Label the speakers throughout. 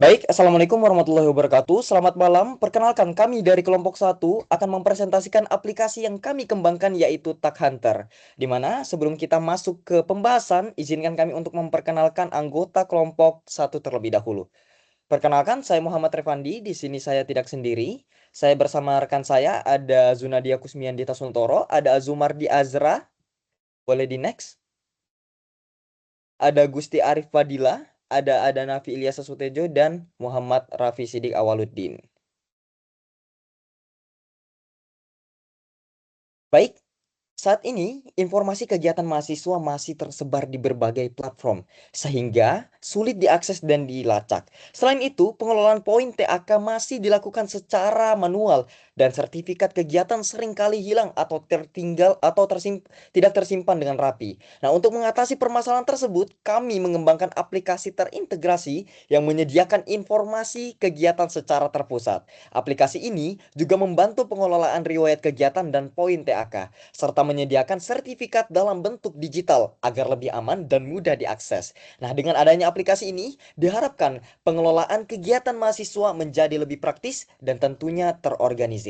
Speaker 1: Baik, Assalamualaikum warahmatullahi wabarakatuh. Selamat malam. Perkenalkan, kami dari kelompok satu akan mempresentasikan aplikasi yang kami kembangkan yaitu Tag Hunter. Di mana sebelum kita masuk ke pembahasan, izinkan kami untuk memperkenalkan anggota kelompok satu terlebih dahulu. Perkenalkan, saya Muhammad Revandi. Di sini saya tidak sendiri. Saya bersama rekan saya ada Zunadia Kusmiandita Suntoro, ada Azumardi Azra. Boleh di next? Ada Gusti Arif Fadila, ada Nafi Ilyasa Sutejo, dan Muhammad Rafi Sidik Awaluddin. Baik, saat ini informasi kegiatan mahasiswa masih tersebar di berbagai platform, sehingga sulit diakses dan dilacak. Selain itu, pengelolaan poin TAK masih dilakukan secara manual, dan sertifikat kegiatan seringkali hilang atau tertinggal atau tidak tersimpan dengan rapi. Nah, untuk mengatasi permasalahan tersebut, kami mengembangkan aplikasi terintegrasi yang menyediakan informasi kegiatan secara terpusat. Aplikasi ini juga membantu pengelolaan riwayat kegiatan dan poin TAK serta menyediakan sertifikat dalam bentuk digital agar lebih aman dan mudah diakses. Nah, dengan adanya aplikasi ini, diharapkan pengelolaan kegiatan mahasiswa menjadi lebih praktis dan tentunya terorganisir.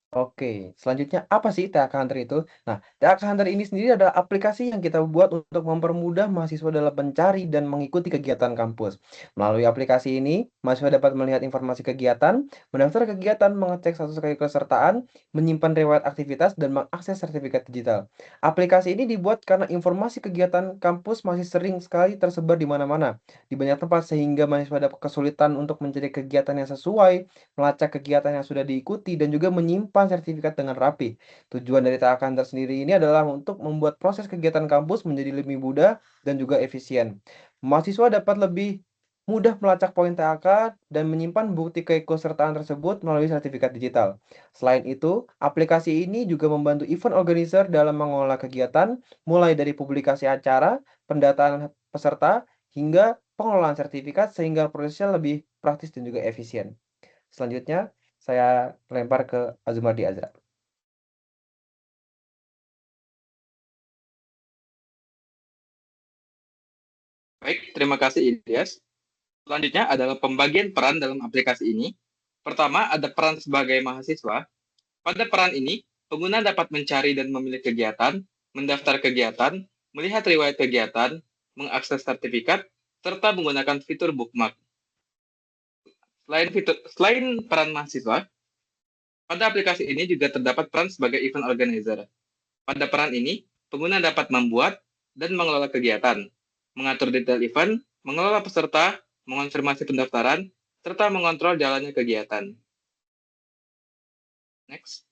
Speaker 2: Oke, selanjutnya apa sih THK Hunter itu? Nah, THK Hunter ini sendiri adalah aplikasi yang kita buat untuk mempermudah mahasiswa dalam mencari dan mengikuti kegiatan kampus. Melalui aplikasi ini, mahasiswa dapat melihat informasi kegiatan, mendaftar kegiatan, mengecek status keikutsertaan, menyimpan riwayat aktivitas, dan mengakses sertifikat digital. Aplikasi ini dibuat karena informasi kegiatan kampus masih sering sekali tersebar di mana-mana, di banyak tempat sehingga mahasiswa dapat kesulitan untuk mencari kegiatan yang sesuai, melacak kegiatan yang sudah diikuti, dan juga menyimpan sertifikat dengan rapi. Tujuan dari TAK Hunter sendiri ini adalah untuk membuat proses kegiatan kampus menjadi lebih mudah dan juga efisien. Mahasiswa dapat lebih mudah melacak poin TAK dan menyimpan bukti keikutsertaan tersebut melalui sertifikat digital. Selain itu, aplikasi ini juga membantu event organizer dalam mengelola kegiatan, mulai dari publikasi acara, pendataan peserta, hingga pengelolaan sertifikat sehingga prosesnya lebih praktis dan juga efisien. Selanjutnya, saya lempar ke Azumardi Azra.
Speaker 3: Baik, terima kasih Ilyas. Selanjutnya adalah pembagian peran dalam aplikasi ini. Pertama, ada peran sebagai mahasiswa. Pada peran ini, pengguna dapat mencari dan memilih kegiatan, mendaftar kegiatan, melihat riwayat kegiatan, mengakses sertifikat, serta menggunakan fitur bookmark. Selain peran mahasiswa, pada aplikasi ini juga terdapat peran sebagai event organizer. Pada peran ini, pengguna dapat membuat dan mengelola kegiatan, mengatur detail event, mengelola peserta, mengonfirmasi pendaftaran, serta mengontrol jalannya kegiatan. Next.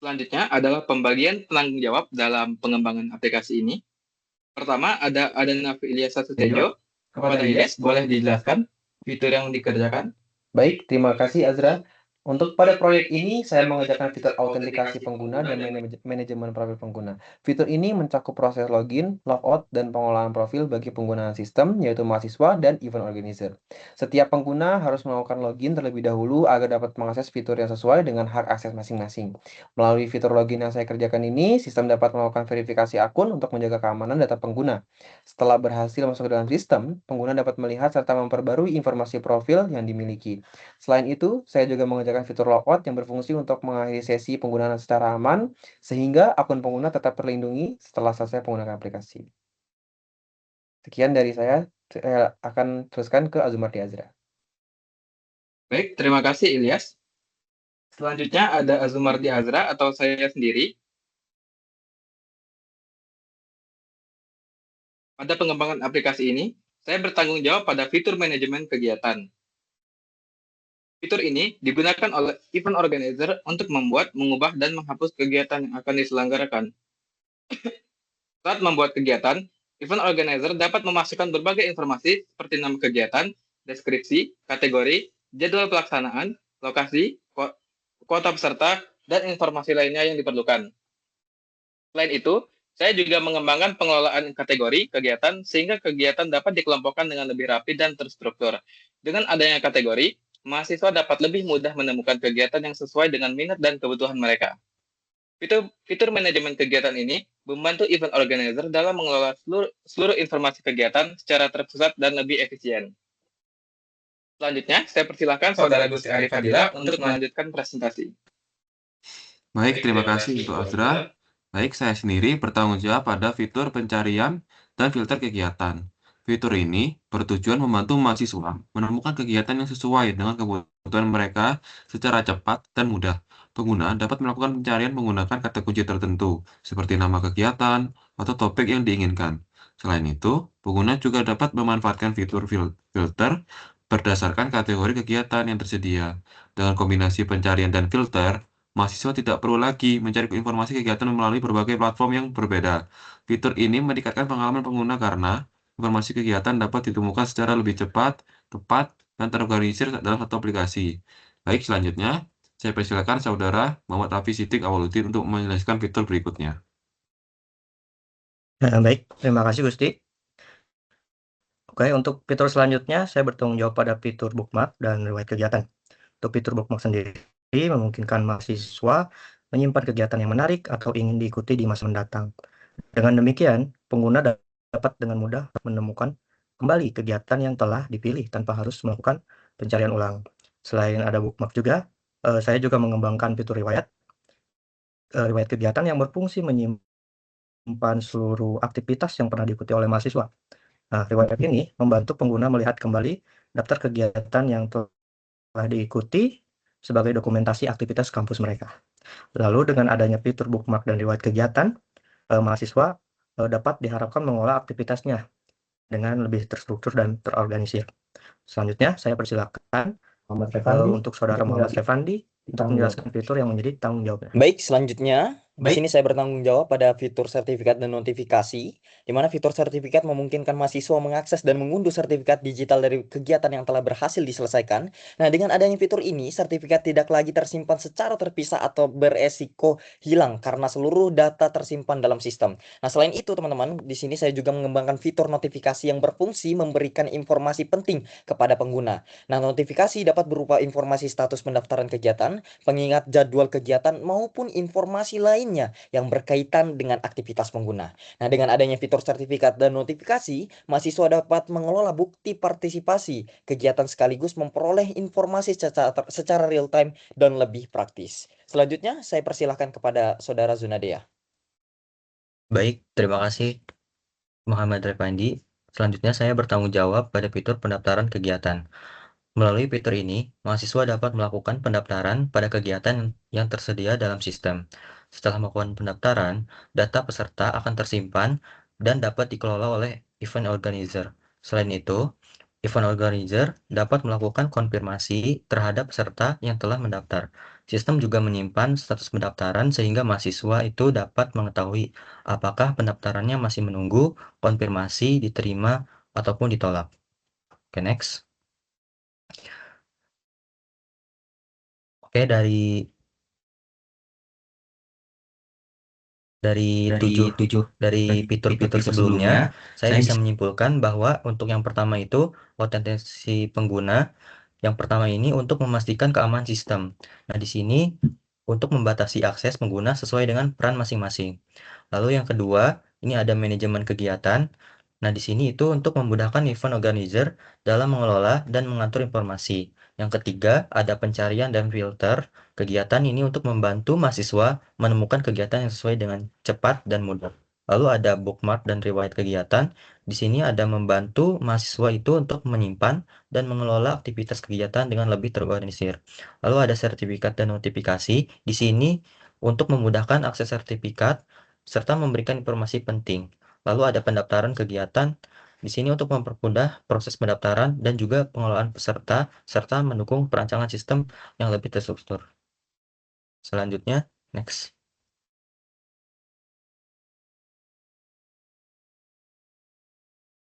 Speaker 3: Selanjutnya adalah pembagian penanggung jawab dalam pengembangan aplikasi ini. Pertama, ada Nafi Ilyasa Sutejo. Kepada Ilyas, boleh dijelaskan fitur yang dikerjakan?
Speaker 2: Baik, terima kasih Azra. Untuk pada proyek ini, saya mengerjakan fitur autentikasi pengguna dan manajemen profil pengguna. Fitur ini mencakup proses login, logout, dan pengolahan profil bagi penggunaan sistem, yaitu mahasiswa dan event organizer. Setiap pengguna harus melakukan login terlebih dahulu agar dapat mengakses fitur yang sesuai dengan hak akses masing-masing. Melalui fitur login yang saya kerjakan ini, sistem dapat melakukan verifikasi akun untuk menjaga keamanan data pengguna. Setelah berhasil masuk ke dalam sistem, pengguna dapat melihat serta memperbarui informasi profil yang dimiliki. Selain itu, saya juga mengerjakan fitur logout yang berfungsi untuk mengakhiri sesi penggunaan secara aman, sehingga akun pengguna tetap terlindungi setelah selesai penggunaan aplikasi. Sekian dari saya akan teruskan ke Azumardi Azra.
Speaker 3: Baik, terima kasih Ilyas. Selanjutnya ada Azumardi Azra atau saya sendiri. Pada pengembangan aplikasi ini, saya bertanggung jawab pada fitur manajemen kegiatan. Fitur ini digunakan oleh event organizer untuk membuat, mengubah, dan menghapus kegiatan yang akan diselenggarakan. Saat membuat kegiatan, event organizer dapat memasukkan berbagai informasi seperti nama kegiatan, deskripsi, kategori, jadwal pelaksanaan, lokasi, kuota peserta, dan informasi lainnya yang diperlukan. Selain itu, saya juga mengembangkan pengelolaan kategori kegiatan sehingga kegiatan dapat dikelompokkan dengan lebih rapi dan terstruktur. Dengan adanya kategori, mahasiswa dapat lebih mudah menemukan kegiatan yang sesuai dengan minat dan kebutuhan mereka. Fitur manajemen kegiatan ini membantu event organizer dalam mengelola seluruh informasi kegiatan secara terpusat dan lebih efisien. Selanjutnya, saya persilahkan Saudara Gusti Arif Fadila untuk melanjutkan presentasi.
Speaker 4: Baik, terima kasih untuk Azra. Baik, saya sendiri bertanggung jawab pada fitur pencarian dan filter kegiatan. Fitur ini bertujuan membantu mahasiswa menemukan kegiatan yang sesuai dengan kebutuhan mereka secara cepat dan mudah. Pengguna dapat melakukan pencarian menggunakan kata kunci tertentu, seperti nama kegiatan atau topik yang diinginkan. Selain itu, pengguna juga dapat memanfaatkan fitur filter berdasarkan kategori kegiatan yang tersedia. Dengan kombinasi pencarian dan filter, mahasiswa tidak perlu lagi mencari informasi kegiatan melalui berbagai platform yang berbeda. Fitur ini meningkatkan pengalaman pengguna karena informasi kegiatan dapat ditemukan secara lebih cepat, tepat, dan terorganisir dalam satu aplikasi. Baik, selanjutnya, saya persilakan Saudara Muhammad Rafi Siddiq Awaludin untuk menjelaskan fitur berikutnya.
Speaker 5: Baik, terima kasih Gusti. Oke, untuk fitur selanjutnya saya bertanggung jawab pada fitur bookmark dan riwayat kegiatan. Untuk fitur bookmark sendiri memungkinkan mahasiswa menyimpan kegiatan yang menarik atau ingin diikuti di masa mendatang. Dengan demikian, pengguna dapat dengan mudah menemukan kembali kegiatan yang telah dipilih tanpa harus melakukan pencarian ulang. Selain ada bookmark juga, saya juga mengembangkan fitur riwayat kegiatan yang berfungsi menyimpan seluruh aktivitas yang pernah diikuti oleh mahasiswa. Nah, riwayat ini membantu pengguna melihat kembali daftar kegiatan yang telah diikuti sebagai dokumentasi aktivitas kampus mereka. Lalu dengan adanya fitur bookmark dan riwayat kegiatan, mahasiswa dapat diharapkan mengolah aktivitasnya dengan lebih terstruktur dan terorganisir. Selanjutnya, saya persilakan untuk Saudara Muhammad Revandi untuk menjelaskan fitur yang menjadi tanggung jawabnya.
Speaker 1: Baik, selanjutnya di sini saya bertanggung jawab pada fitur sertifikat dan notifikasi, di mana fitur sertifikat memungkinkan mahasiswa mengakses dan mengunduh sertifikat digital dari kegiatan yang telah berhasil diselesaikan. Nah, dengan adanya fitur ini, sertifikat tidak lagi tersimpan secara terpisah atau beresiko hilang karena seluruh data tersimpan dalam sistem. Nah, selain itu, teman-teman, di sini saya juga mengembangkan fitur notifikasi yang berfungsi memberikan informasi penting kepada pengguna. Nah, notifikasi dapat berupa informasi status pendaftaran kegiatan, pengingat jadwal kegiatan, maupun informasi lainnya yang berkaitan dengan aktivitas pengguna. Nah, dengan adanya fitur sertifikat dan notifikasi, mahasiswa dapat mengelola bukti partisipasi kegiatan sekaligus memperoleh informasi secara real time dan lebih praktis. Selanjutnya, saya persilahkan kepada Saudara Zunadea.
Speaker 5: Baik, terima kasih Muhammad Revandi. Selanjutnya saya bertanggung jawab pada fitur pendaftaran kegiatan. Melalui fitur ini, mahasiswa dapat melakukan pendaftaran pada kegiatan yang tersedia dalam sistem. Setelah melakukan pendaftaran, data peserta akan tersimpan dan dapat dikelola oleh event organizer. Selain itu, event organizer dapat melakukan konfirmasi terhadap peserta yang telah mendaftar. Sistem juga menyimpan status pendaftaran sehingga mahasiswa itu dapat mengetahui apakah pendaftarannya masih menunggu konfirmasi diterima ataupun ditolak. Oke, next. Oke, dari fitur-fitur sebelumnya, saya bisa menyimpulkan bahwa untuk yang pertama itu otentisasi pengguna. Yang pertama ini untuk memastikan keamanan sistem. Nah, di sini untuk membatasi akses pengguna sesuai dengan peran masing-masing. Lalu yang kedua, ini ada manajemen kegiatan. Nah, di sini itu untuk memudahkan event organizer dalam mengelola dan mengatur informasi. Yang ketiga, ada pencarian dan filter. Kegiatan ini untuk membantu mahasiswa menemukan kegiatan yang sesuai dengan cepat dan mudah. Lalu ada bookmark dan riwayat kegiatan. Di sini ada membantu mahasiswa itu untuk menyimpan dan mengelola aktivitas kegiatan dengan lebih terorganisir. Lalu ada sertifikat dan notifikasi. Di sini untuk memudahkan akses sertifikat serta memberikan informasi penting. Lalu ada pendaftaran kegiatan. Di sini untuk mempermudah proses pendaftaran dan juga pengelolaan peserta serta mendukung perancangan sistem yang lebih terstruktur. Selanjutnya, next.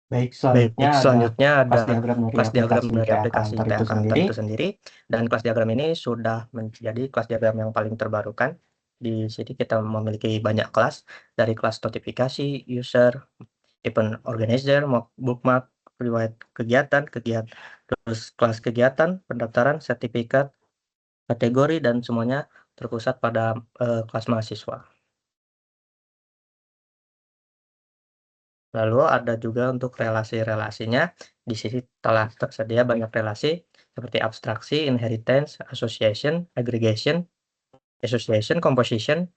Speaker 2: Baik,
Speaker 5: Baik, selanjutnya ada
Speaker 2: kelas diagram dari aplikasi
Speaker 5: TA
Speaker 2: itu
Speaker 5: Kantor
Speaker 2: sendiri.
Speaker 5: itu sendiri. Dan kelas diagram ini sudah menjadi kelas diagram yang paling terbarukan. Di sini kita memiliki banyak kelas, dari kelas notifikasi, user, event organizer, bookmark, riwayat kegiatan, terus kelas kegiatan, pendaftaran, sertifikat, kategori, dan semuanya terpusat pada kelas mahasiswa. Lalu ada juga untuk relasi-relasinya. Di sini telah tersedia banyak relasi seperti abstraksi, inheritance, association, aggregation, association, composition,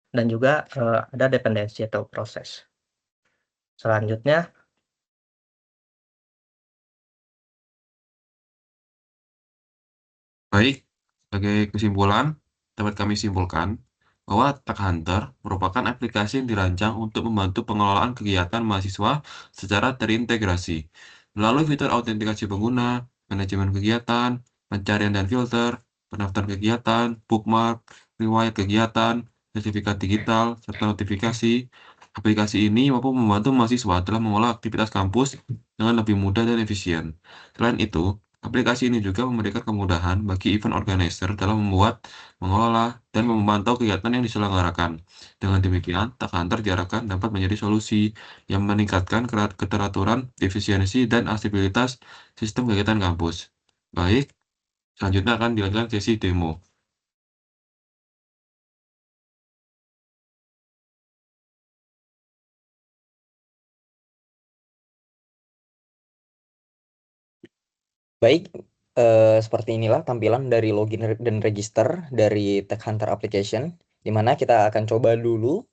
Speaker 5: dan juga ada dependensi atau proses. Selanjutnya,
Speaker 4: Baik, sebagai kesimpulan, dapat kami simpulkan bahwa Tag Hunter merupakan aplikasi yang dirancang untuk membantu pengelolaan kegiatan mahasiswa secara terintegrasi. Melalui fitur autentikasi pengguna, manajemen kegiatan, pencarian dan filter, pendaftaran kegiatan, bookmark, riwayat kegiatan, sertifikat digital, serta notifikasi, aplikasi ini mampu membantu mahasiswa dalam mengolah aktivitas kampus dengan lebih mudah dan efisien. Selain itu, aplikasi ini juga memberikan kemudahan bagi event organizer dalam membuat, mengelola, dan memantau kegiatan yang diselenggarakan. Dengan demikian, Tag Hunter diharapkan dapat menjadi solusi yang meningkatkan keteraturan, efisiensi, dan aksesibilitas sistem kegiatan kampus. Baik, selanjutnya akan dilakukan sesi demo.
Speaker 1: Baik, seperti inilah tampilan dari login dan register dari Tag Hunter application, di mana kita akan coba dulu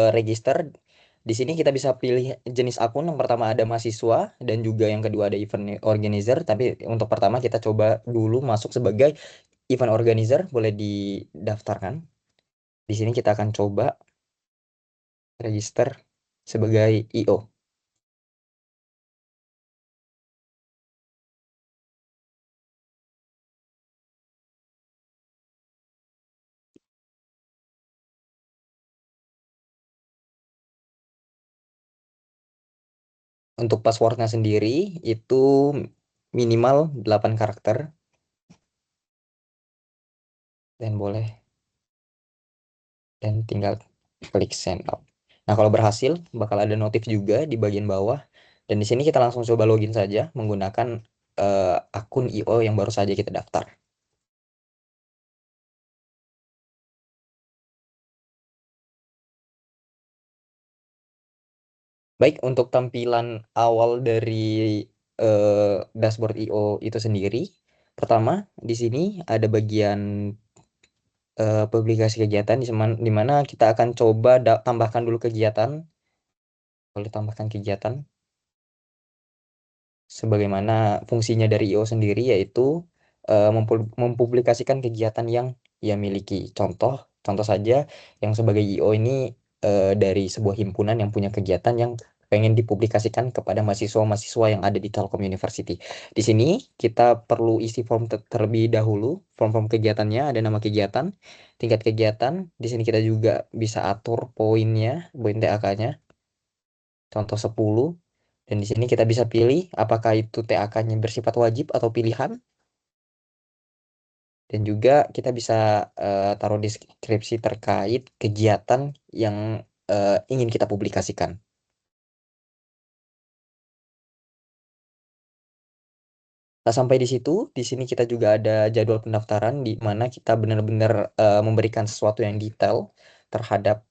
Speaker 1: register. Di sini kita bisa pilih jenis akun. Yang pertama ada mahasiswa dan juga yang kedua ada event organizer. Tapi untuk pertama kita coba dulu masuk sebagai event organizer, boleh didaftarkan. Di sini kita akan coba register sebagai IO. Untuk passwordnya sendiri itu minimal 8 karakter dan tinggal klik sign up. Nah, kalau berhasil bakal ada notif juga di bagian bawah, dan di sini kita langsung coba login saja menggunakan akun IO yang baru saja kita daftar. Baik, untuk tampilan awal dari dashboard IO itu sendiri, pertama di sini ada bagian publikasi kegiatan, di mana kita akan coba tambahkan dulu kegiatan. Boleh tambahkan kegiatan. Sebagaimana fungsinya dari IO sendiri, yaitu mempublikasikan kegiatan yang ia miliki. Contoh saja yang sebagai IO ini dari sebuah himpunan yang punya kegiatan yang pengen dipublikasikan kepada mahasiswa-mahasiswa yang ada di Telkom University. Di sini kita perlu isi form terlebih dahulu. Form-form kegiatannya ada nama kegiatan, tingkat kegiatan. Di sini kita juga bisa atur poinnya, poin TAK-nya. Contoh 10. Dan di sini kita bisa pilih apakah itu TAK-nya bersifat wajib atau pilihan. Dan juga kita bisa taruh deskripsi terkait kegiatan yang ingin kita publikasikan. Nah, sampai di situ, di sini kita juga ada jadwal pendaftaran di mana kita benar-benar memberikan sesuatu yang detail terhadap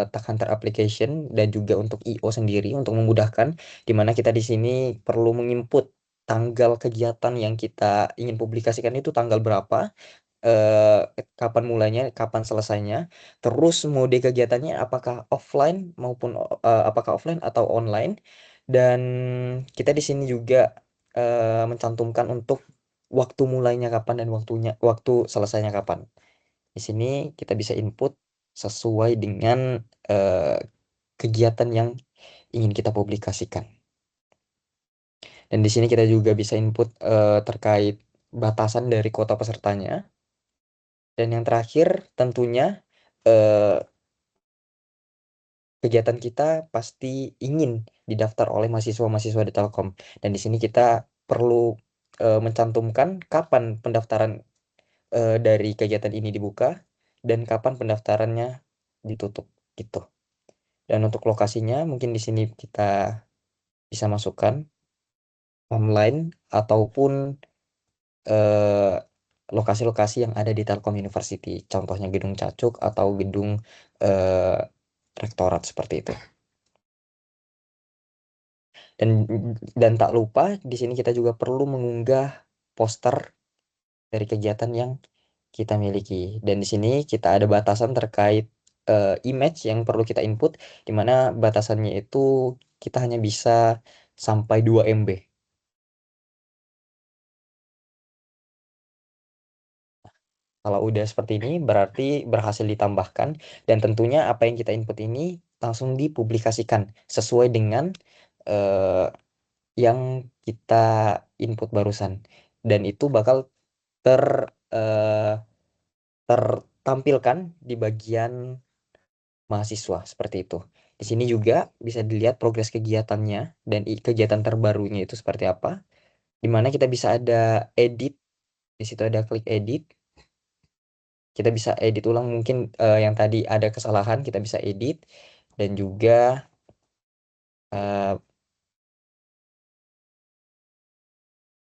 Speaker 1: Tag Hunter application dan juga untuk IO sendiri untuk memudahkan, di mana kita di sini perlu menginput tanggal kegiatan yang kita ingin publikasikan itu tanggal berapa, kapan mulainya, kapan selesainya, terus mode kegiatannya apakah offline atau online, dan kita di sini juga mencantumkan untuk waktu mulainya kapan dan waktu selesainya kapan. Di sini kita bisa input sesuai dengan eh, kegiatan yang ingin kita publikasikan. Dan di sini kita juga bisa input terkait batasan dari kuota pesertanya. Dan yang terakhir tentunya eh, kegiatan kita pasti ingin didaftar oleh mahasiswa-mahasiswa di Telkom. Dan di sini kita perlu mencantumkan kapan pendaftaran dari kegiatan ini dibuka dan kapan pendaftarannya ditutup gitu. Dan untuk lokasinya mungkin di sini kita bisa masukkan online ataupun eh, lokasi-lokasi yang ada di Telkom University, contohnya gedung Cacuk atau gedung eh, rektorat seperti itu. Dan tak lupa di sini kita juga perlu mengunggah poster dari kegiatan yang kita miliki. Dan di sini kita ada batasan terkait image yang perlu kita input, di mana batasannya itu kita hanya bisa sampai 2 MB. Kalau udah seperti ini berarti berhasil ditambahkan, dan tentunya apa yang kita input ini langsung dipublikasikan sesuai dengan eh, yang kita input barusan. Dan itu bakal ter eh, tertampilkan di bagian mahasiswa seperti itu. Di sini juga bisa dilihat progres kegiatannya dan kegiatan terbarunya itu seperti apa. Di mana kita bisa ada edit, di situ ada klik edit. Kita bisa edit ulang mungkin yang tadi ada kesalahan kita bisa edit, dan juga eh,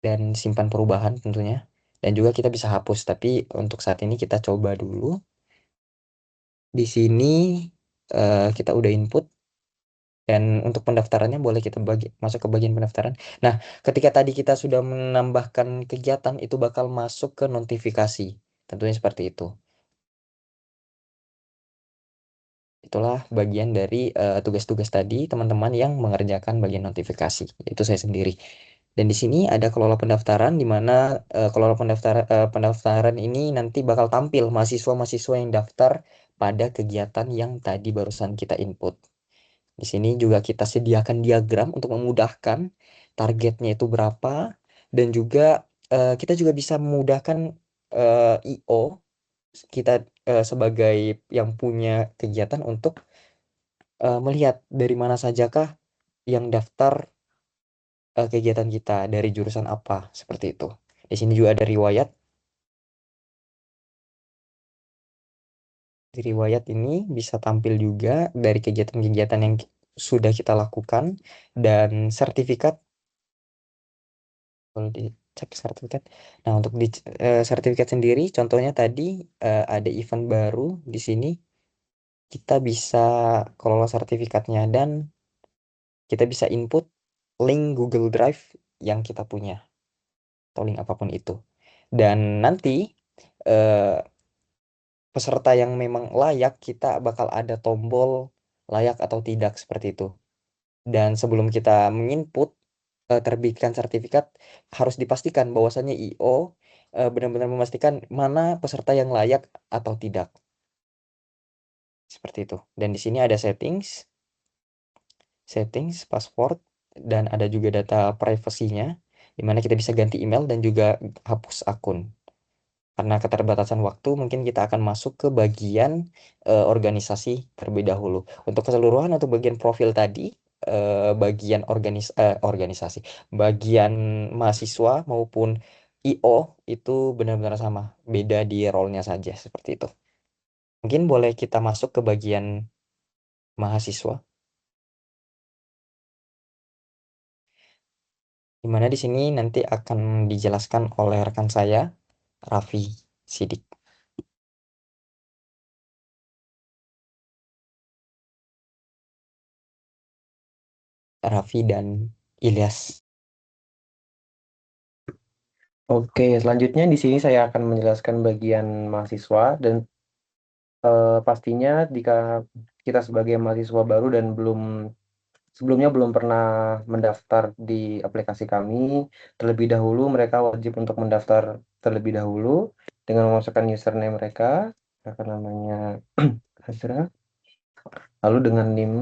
Speaker 1: dan simpan perubahan tentunya. Dan juga kita bisa hapus, tapi untuk saat ini kita coba dulu. Di sini kita udah input, dan untuk pendaftarannya boleh kita masuk ke bagian pendaftaran. Nah, ketika tadi kita sudah menambahkan kegiatan, itu bakal masuk ke notifikasi. Tentunya seperti itu. Itulah bagian dari tugas-tugas tadi teman-teman yang mengerjakan bagian notifikasi, yaitu saya sendiri. Dan di sini ada kelola pendaftaran, di mana kelola pendaftaran ini nanti bakal tampil mahasiswa-mahasiswa yang daftar pada kegiatan yang tadi barusan kita input. Di sini juga kita sediakan diagram untuk memudahkan targetnya itu berapa, dan juga kita juga bisa memudahkan IO kita sebagai yang punya kegiatan untuk melihat dari mana sajakah yang daftar kegiatan kita, dari jurusan apa seperti itu. Di sini juga ada riwayat. Di riwayat ini bisa tampil juga dari kegiatan-kegiatan yang sudah kita lakukan, dan sertifikat. Kalau dicek sertifikat. Nah, untuk di sertifikat sendiri, contohnya tadi ada event baru di sini, kita bisa kelola sertifikatnya, dan kita bisa input link Google Drive yang kita punya, atau link apapun itu. Dan nanti eh, peserta yang memang layak, kita bakal ada tombol layak atau tidak seperti itu. Dan sebelum kita menginput terbitkan sertifikat, harus dipastikan bahwasannya IO benar-benar memastikan mana peserta yang layak atau tidak. Seperti itu. Dan di sini ada settings, password, dan ada juga data privasinya, di mana kita bisa ganti email dan juga hapus akun. Karena keterbatasan waktu, mungkin kita akan masuk ke bagian organisasi terlebih dahulu. Untuk keseluruhan, untuk bagian profil tadi, bagian organisasi, bagian mahasiswa maupun IO itu benar-benar sama, beda di role-nya saja seperti itu. Mungkin boleh kita masuk ke bagian mahasiswa, di mana di sini nanti akan dijelaskan oleh rekan saya, Raffi Sidik. Raffi dan Ilyas.
Speaker 2: Oke, selanjutnya di sini saya akan menjelaskan bagian mahasiswa dan pastinya jika kita sebagai mahasiswa baru dan sebelumnya belum pernah mendaftar di aplikasi kami, terlebih dahulu mereka wajib untuk mendaftar terlebih dahulu dengan memasukkan username mereka, akan namanya Azra, lalu dengan NIM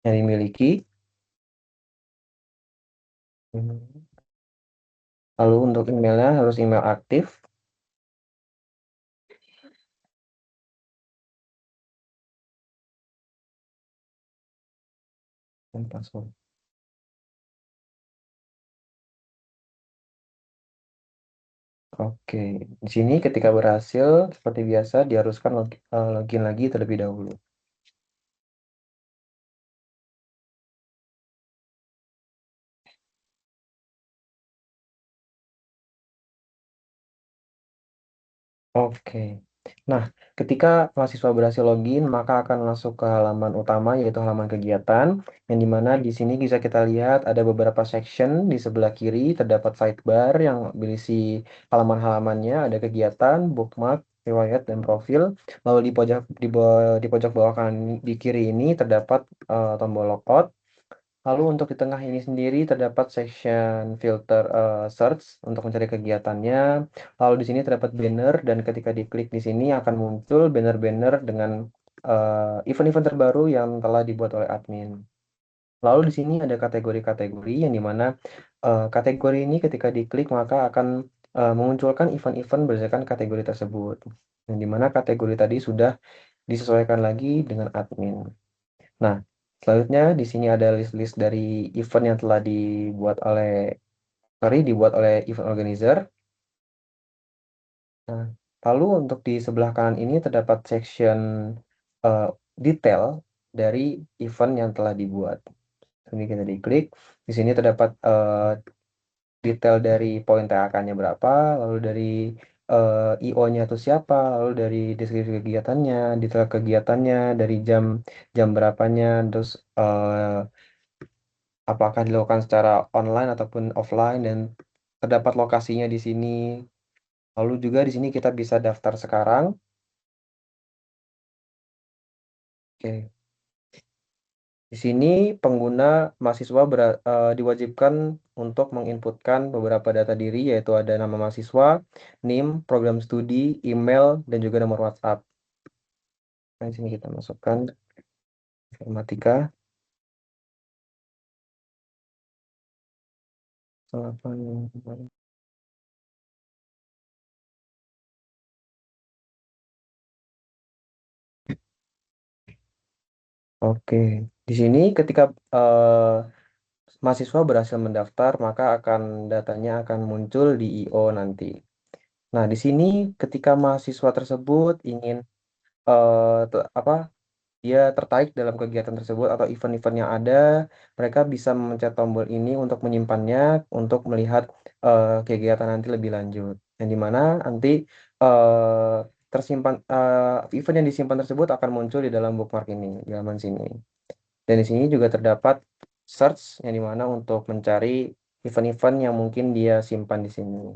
Speaker 2: yang dimiliki. Lalu untuk emailnya harus email aktif. Dan password. Oke, di sini ketika berhasil, seperti biasa diharuskan login lagi terlebih dahulu. Oke. Nah, ketika mahasiswa berhasil login, maka akan masuk ke halaman utama, yaitu halaman kegiatan, yang dimana di sini bisa kita lihat ada beberapa section di sebelah kiri, terdapat sidebar yang berisi halaman-halamannya, ada kegiatan, bookmark, riwayat, dan profil. Lalu di pojok bawah kanan di kiri ini terdapat tombol logout. Lalu untuk di tengah ini sendiri terdapat section filter search untuk mencari kegiatannya. Lalu di sini terdapat banner dan ketika diklik di sini akan muncul banner-banner dengan event-event terbaru yang telah dibuat oleh admin. Lalu di sini ada kategori-kategori yang dimana kategori ini ketika diklik maka akan memunculkan event-event berdasarkan kategori tersebut. Yang dimana kategori tadi sudah disesuaikan lagi dengan admin. Nah, selanjutnya di sini ada list-list dari event yang telah dibuat oleh event organizer. Nah, lalu untuk di sebelah kanan ini terdapat section detail dari event yang telah dibuat. Ini kita diklik, di sini terdapat detail dari poin TAK-nya berapa, lalu dari IO-nya itu siapa, lalu dari deskripsi kegiatannya, detail kegiatannya, dari jam berapanya, terus apakah dilakukan secara online ataupun offline, dan terdapat lokasinya di sini. Lalu juga di sini kita bisa daftar sekarang. Oke. Di sini pengguna mahasiswa diwajibkan untuk menginputkan beberapa data diri, yaitu ada nama mahasiswa, NIM, program studi, email, dan juga nomor WhatsApp. Nah, di sini kita masukkan informatika. Oke, di sini ketika mahasiswa berhasil mendaftar, maka datanya akan muncul di IO nanti. Nah, di sini ketika mahasiswa tersebut ingin dia tertarik dalam kegiatan tersebut atau event-event yang ada, mereka bisa memencet tombol ini untuk menyimpannya, untuk melihat kegiatan nanti lebih lanjut. Yang dimana nanti event yang disimpan tersebut akan muncul di dalam bookmark ini, di halaman sini. Dan di sini juga terdapat search yang dimana untuk mencari event-event yang mungkin dia simpan di sini.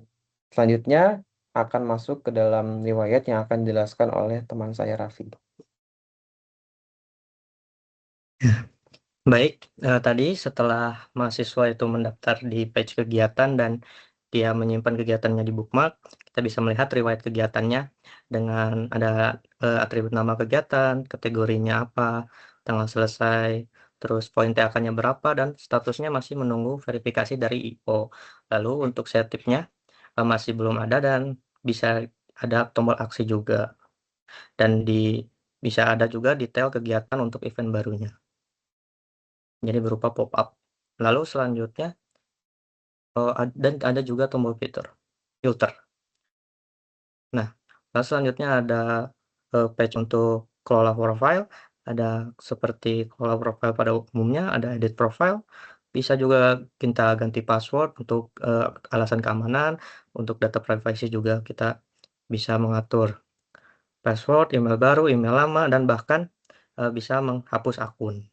Speaker 2: Selanjutnya akan masuk ke dalam riwayat yang akan dijelaskan oleh teman saya Raffi.
Speaker 5: Baik, tadi setelah mahasiswa itu mendaftar di page kegiatan dan dia menyimpan kegiatannya di bookmark, kita bisa melihat riwayat kegiatannya dengan ada atribut nama kegiatan, kategorinya apa, tanggal selesai, terus poin TAK-nya berapa, dan statusnya masih menunggu verifikasi dari IO. Lalu untuk setipnya masih belum ada dan bisa ada tombol aksi juga. Dan bisa ada juga detail kegiatan untuk event barunya. Jadi berupa pop-up. Lalu selanjutnya dan ada juga tombol filter. Nah, lalu selanjutnya ada page untuk kelola profile, ada seperti kelola profile pada umumnya, ada edit profile, bisa juga kita ganti password untuk alasan keamanan, untuk data privacy juga kita bisa mengatur password, email baru, email lama, dan bahkan bisa menghapus akun.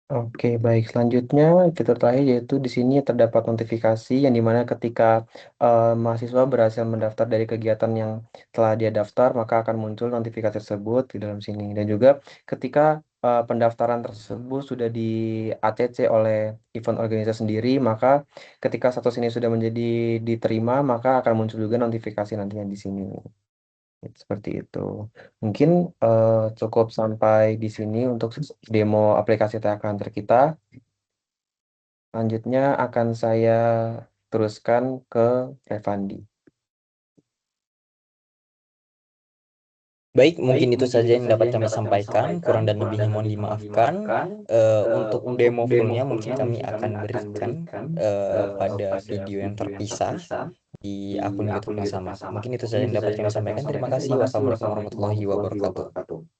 Speaker 2: Oke, baik. Selanjutnya fitur terakhir yaitu di sini terdapat notifikasi yang dimana ketika mahasiswa berhasil mendaftar dari kegiatan yang telah dia daftar, maka akan muncul notifikasi tersebut di dalam sini. Dan juga ketika pendaftaran tersebut sudah di ACC oleh event organizer sendiri, maka ketika status ini sudah menjadi diterima, maka akan muncul juga notifikasi nantinya di sini. Seperti itu. Mungkin cukup sampai di sini untuk demo aplikasi TH Hunter kita. Selanjutnya akan saya teruskan ke Revandi.
Speaker 1: Baik, mungkin itu saja yang dapat kami sampaikan. Kurang dan lebihnya mohon dimaafkan. Untuk demo fullnya mungkin kami akan berikan pada video yang terpisah di akun YouTube yang sama. Mungkin itu saja yang dapat kami sampaikan. Terima kasih. Wassalamualaikum warahmatullahi wabarakatuh.